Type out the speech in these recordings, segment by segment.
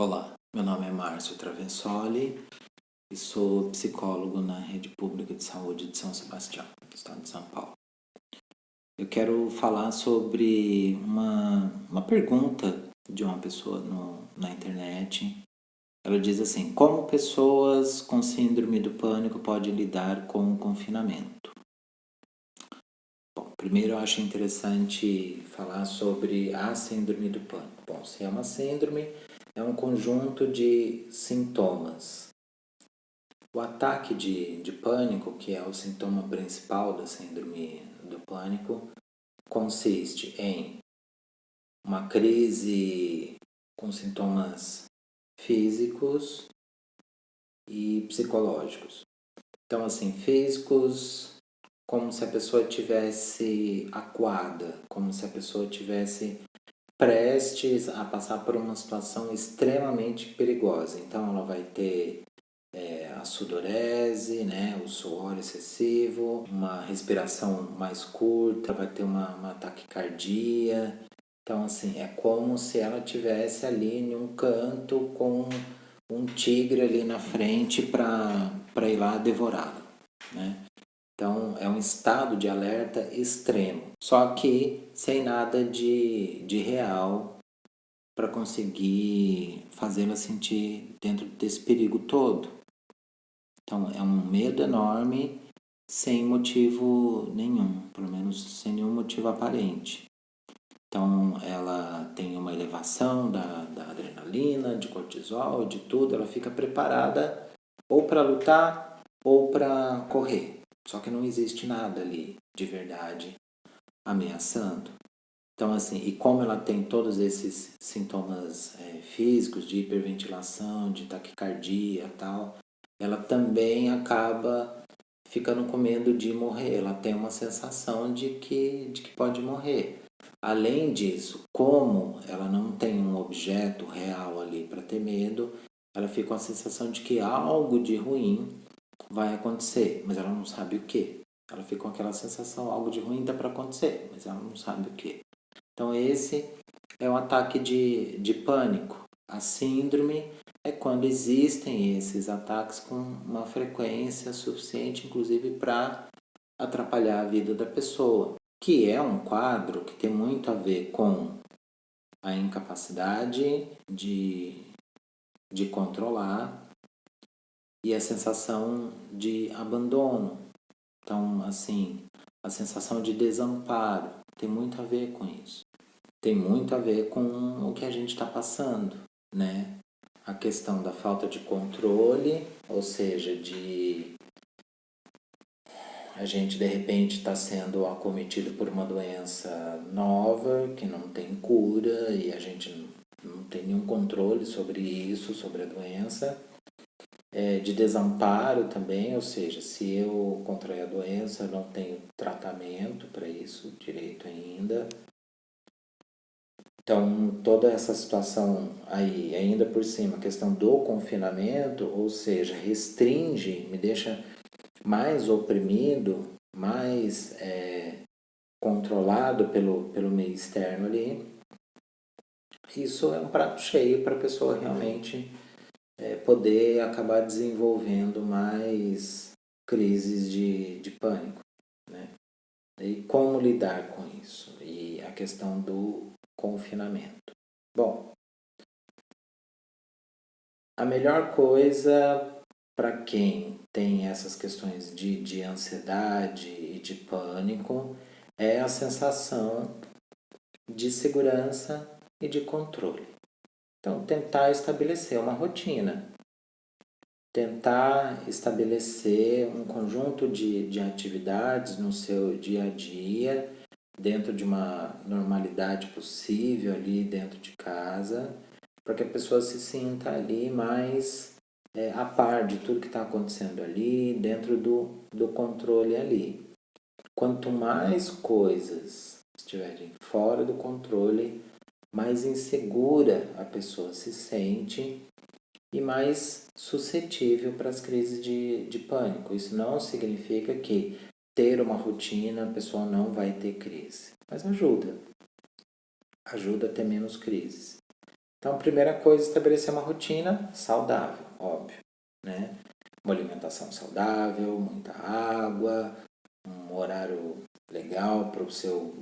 Olá, meu nome é Márcio Travessoli e sou psicólogo na Rede Pública de Saúde de São Sebastião, no estado de São Paulo. Eu quero falar sobre uma pergunta de uma pessoa na internet. Ela diz assim: como pessoas com síndrome do pânico podem lidar com o confinamento? Bom, primeiro eu acho interessante falar sobre a síndrome do pânico. Bom, se é uma síndrome, é um conjunto de sintomas. O ataque de pânico, que é o sintoma principal da síndrome do pânico, consiste em uma crise com sintomas físicos e psicológicos. Então, assim, físicos, como se a pessoa tivesse acuada, como se a pessoa tivesse prestes a passar por uma situação extremamente perigosa. Então, ela vai ter a sudorese, né, o suor excessivo, uma respiração mais curta, vai ter uma taquicardia. Então, assim, é como se ela tivesse ali em um canto com um tigre ali na frente para ir lá devorá-la, né? Então, é um estado de alerta extremo, só que sem nada de real para conseguir fazê-la sentir dentro desse perigo todo. Então, é um medo enorme sem motivo nenhum, pelo menos sem nenhum motivo aparente. Então, ela tem uma elevação da adrenalina, de cortisol, de tudo, ela fica preparada ou para lutar ou para correr. Só que não existe nada ali de verdade ameaçando. Então, assim, e como ela tem todos esses sintomas físicos de hiperventilação, de taquicardia e tal, ela também acaba ficando com medo de morrer. Ela tem uma sensação de que pode morrer. Além disso, como ela não tem um objeto real ali para ter medo, ela fica com a sensação de que algo de ruim vai acontecer, mas ela não sabe o que. Ela fica com aquela sensação, algo de ruim está para acontecer, mas ela não sabe o que. Então esse é um ataque de pânico. A síndrome é quando existem esses ataques com uma frequência suficiente, inclusive, para atrapalhar a vida da pessoa, que é um quadro que tem muito a ver com a incapacidade de controlar e a sensação de abandono. Então, assim, a sensação de desamparo tem muito a ver com isso. Tem muito a ver com o que a gente está passando, né? A questão da falta de controle, ou seja, de a gente de repente está sendo acometido por uma doença nova que não tem cura e a gente não tem nenhum controle sobre isso, sobre a doença. De desamparo também, ou seja, se eu contrair a doença, eu não tenho tratamento para isso direito ainda. Então, toda essa situação aí, ainda por cima, a questão do confinamento, ou seja, restringe, me deixa mais oprimido, mais controlado pelo meio externo ali. Isso é um prato cheio para a pessoa realmente poder acabar desenvolvendo mais crises de pânico, né? E como lidar com isso? E a questão do confinamento. Bom, a melhor coisa para quem tem essas questões de ansiedade e de pânico é a sensação de segurança e de controle. Então, tentar estabelecer uma rotina. Tentar estabelecer um conjunto de atividades no seu dia a dia, dentro de uma normalidade possível ali dentro de casa, para que a pessoa se sinta ali mais a par de tudo que está acontecendo ali, dentro do controle ali. Quanto mais coisas estiverem fora do controle, mais insegura a pessoa se sente e mais suscetível para as crises de pânico. Isso não significa que ter uma rotina a pessoa não vai ter crise, mas ajuda a ter menos crises. Então, a primeira coisa é estabelecer uma rotina saudável, óbvio, né? Uma alimentação saudável, muita água, um horário legal para o seu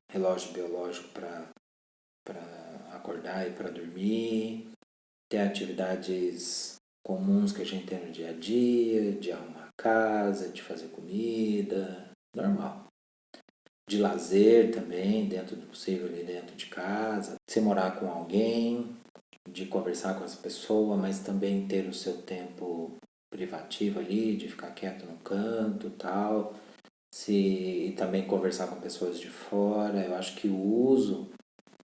relógio biológico para acordar e para dormir, ter atividades comuns que a gente tem no dia a dia, de arrumar a casa, de fazer comida, normal. De lazer também, dentro do possível ali dentro de casa, se morar com alguém, de conversar com essa pessoa, mas também ter o seu tempo privativo ali, de ficar quieto no canto e tal, e também conversar com pessoas de fora. Eu acho que o uso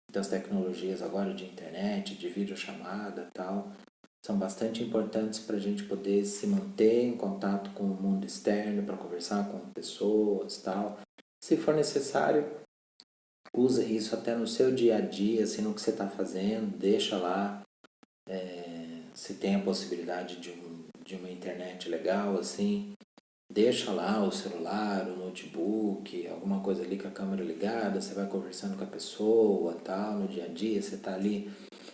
das tecnologias agora de internet, de videochamada e tal, são bastante importantes para a gente poder se manter em contato com o mundo externo, para conversar com pessoas e tal. Se for necessário, use isso até no seu dia a dia, assim, no que você está fazendo, deixa lá, se tem a possibilidade de uma internet legal, assim, deixa lá o celular, o notebook, alguma coisa ali com a câmera ligada, você vai conversando com a pessoa, tal, no dia a dia, você está ali,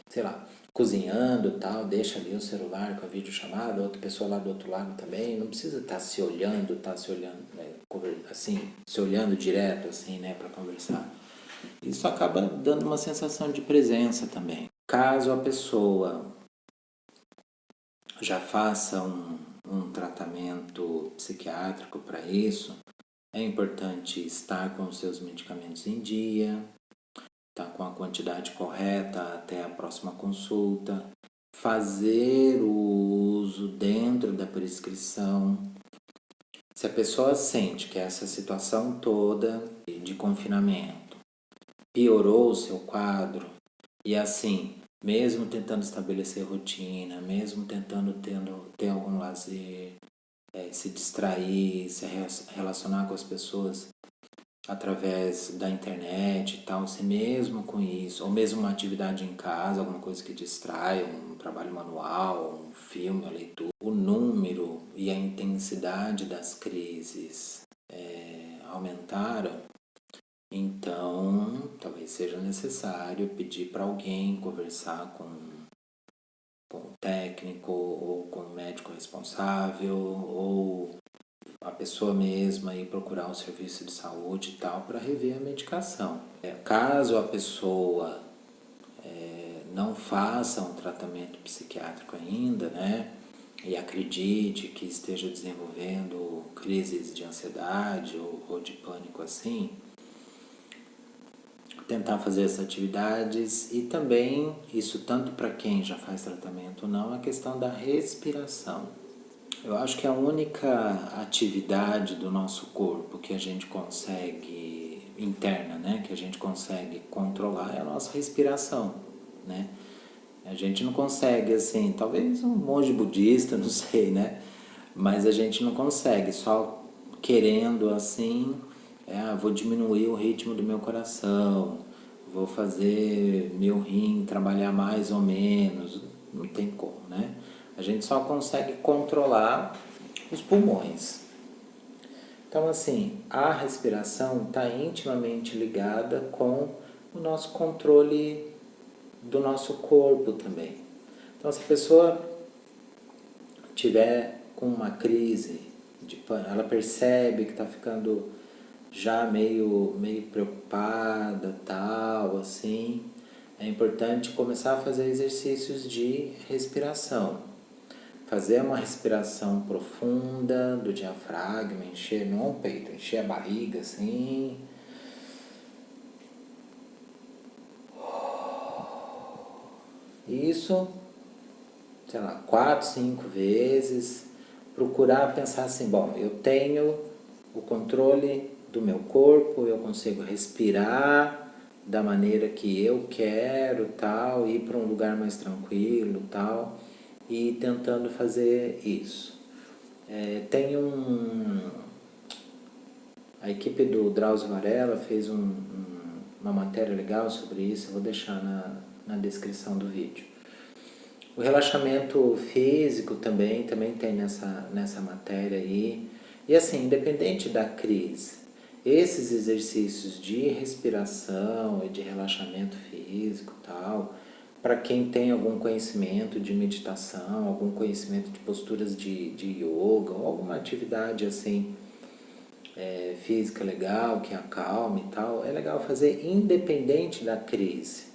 sei lá, cozinhando, tal, deixa ali o celular com a videochamada, outra pessoa lá do outro lado também, não precisa estar se olhando, né, assim, se olhando direto, assim, né, para conversar. Isso acaba dando uma sensação de presença também. Caso a pessoa já faça um tratamento psiquiátrico para isso, é importante estar com os seus medicamentos em dia, estar com a quantidade correta até a próxima consulta, fazer o uso dentro da prescrição. Se a pessoa sente que essa situação toda de confinamento piorou o seu quadro, e assim, mesmo tentando estabelecer rotina, mesmo tentando ter algum lazer, se distrair, se relacionar com as pessoas através da internet e tal, se mesmo com isso, ou mesmo uma atividade em casa, alguma coisa que distrai, um trabalho manual, um filme, uma leitura, o número e a intensidade das crises aumentaram, então talvez seja necessário pedir para alguém conversar com o técnico ou com o médico responsável ou a pessoa mesma ir procurar um serviço de saúde e tal para rever a medicação. Caso a pessoa não faça um tratamento psiquiátrico ainda, né, e acredite que esteja desenvolvendo crises de ansiedade ou de pânico assim, tentar fazer essas atividades e também, isso tanto para quem já faz tratamento ou não, a questão da respiração. Eu acho que a única atividade do nosso corpo que a gente consegue, interna, né, que a gente consegue controlar é a nossa respiração, né? A gente não consegue, assim, talvez um monge budista, não sei, né? Mas a gente não consegue, só querendo, assim, vou diminuir o ritmo do meu coração, vou fazer meu rim trabalhar mais ou menos, não tem como, né? A gente só consegue controlar os pulmões. Então, assim, a respiração está intimamente ligada com o nosso controle do nosso corpo também. Então, se a pessoa tiver com uma crise de pânico, ela percebe que está ficando já meio preocupada, tal, assim, é importante começar a fazer exercícios de respiração. Fazer uma respiração profunda do diafragma, encher não o peito, encher a barriga assim. Isso, sei lá, 4, 5 vezes. Procurar pensar assim, bom, eu tenho o controle do meu corpo, eu consigo respirar da maneira que eu quero, tal, ir para um lugar mais tranquilo, tal, e tentando fazer isso. Tem a equipe do Drauzio Varela fez uma matéria legal sobre isso, eu vou deixar na descrição do vídeo. O relaxamento físico também tem nessa matéria aí. E assim, independente da crise, esses exercícios de respiração e de relaxamento físico e tal, para quem tem algum conhecimento de meditação, algum conhecimento de posturas de yoga, ou alguma atividade assim física legal, que acalme e tal, é legal fazer independente da crise.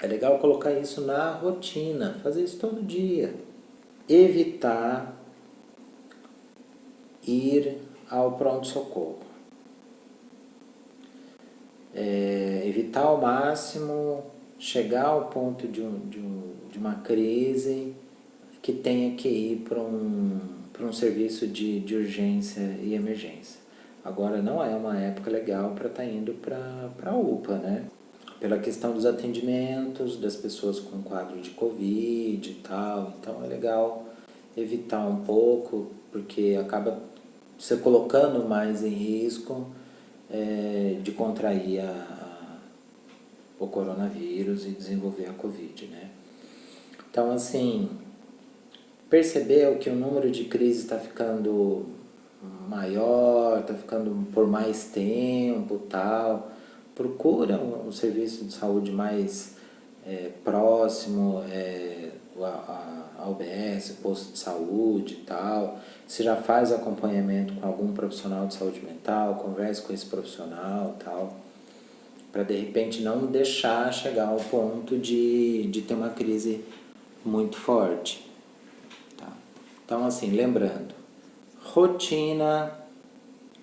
É legal colocar isso na rotina, fazer isso todo dia. Evitar ir ao pronto-socorro. Evitar ao máximo chegar ao ponto de uma crise que tenha que ir para um serviço de urgência e emergência. Agora não é uma época legal para estar indo para a UPA, né? Pela questão dos atendimentos, das pessoas com quadro de Covid e tal. Então é legal evitar um pouco, porque acaba se colocando mais em risco de contrair o coronavírus e desenvolver a Covid, né? Então, assim, percebeu que o número de crises está ficando maior, está ficando por mais tempo, tal. Procura um serviço de saúde mais próximo, a UBS, posto de saúde e tal. Se já faz acompanhamento com algum profissional de saúde mental, converse com esse profissional e tal, para de repente não deixar chegar ao ponto de ter uma crise muito forte. Tá? Então, assim, lembrando, rotina,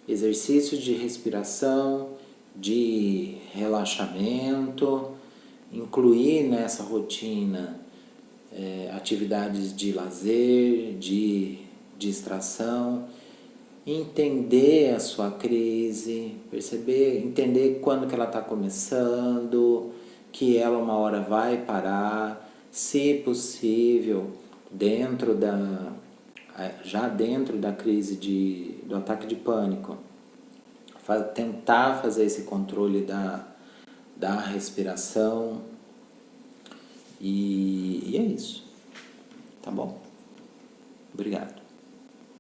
exercícios de respiração, de relaxamento, incluir nessa rotina atividades de lazer, de distração, entender a sua crise, perceber, entender quando que ela está começando, que ela uma hora vai parar, se possível, já dentro da crise do ataque de pânico, tentar fazer esse controle da respiração e é isso, tá bom? Obrigado.